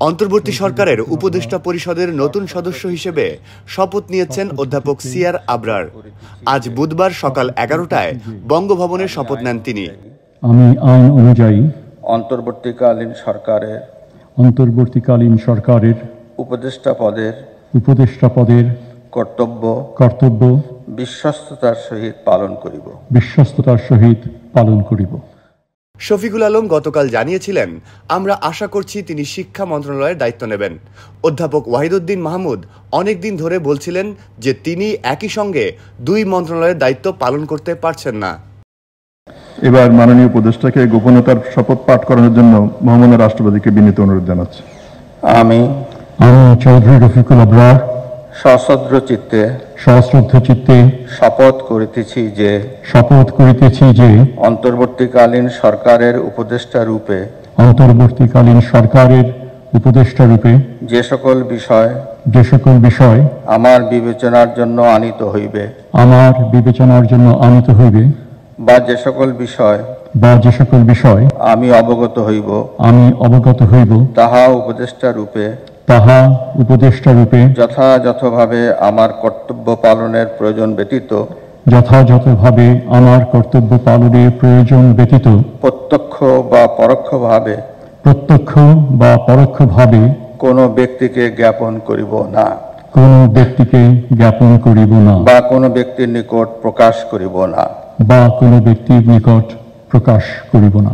অন্তর্বর্তী সরকারের উপদেষ্টা পরিষদের নতুন সদস্য হিসেবে শপথ নিয়েছেন অধ্যাপক সিআর আবরার। আজ বুধবার সকাল 11টায় বঙ্গভবনে শপথ নেন তিনি। আমি আইন অনুযায়ী অন্তর্বর্তীকালীন সরকারের উপদেষ্টা পদের কর্তব্য বিশ্বস্ততার সহিত পালন করিব। শফিকুল আলম গতকাল জানিয়েছিলেন, আমরা আশা করছি তিনি শিক্ষা মন্ত্রণালয়ের দায়িত্ব নেবেন। অধ্যাপক ওয়াহিদুদ্দিন মাহমুদ অনেকদিন ধরে বলছিলেন যে তিনি একই সঙ্গে দুই মন্ত্রণালয়ের দায়িত্ব পালন করতে পারছেন না। এবার মাননীয় উপদেষ্টাকে গোপনতার শপথ পাঠ করানোর জন্য মহামান্য রাষ্ট্রপতিকে বিনীত অনুরোধ জানাচ্ছি। আমি চৌধুরী রফিকুল আবরার সশ্রদ্ধ চিত্তে শপথ করিতেছি যে অন্তর্বর্তীকালীন সরকারের উপদেষ্টা রূপে যে সকল বিষয় আমার বিবেচনার জন্য আনিত হইবে বা যে সকল বিষয় আমি অবগত হইব তাহা উপদেষ্টা রূপে যথাযথভাবে আমার কর্তব্য পালনের প্রয়োজন ব্যতীত প্রত্যক্ষ বা পরোক্ষভাবে কোনো ব্যক্তিকে জ্ঞাপন করিব না বা কোনো ব্যক্তির নিকট প্রকাশ করিব না।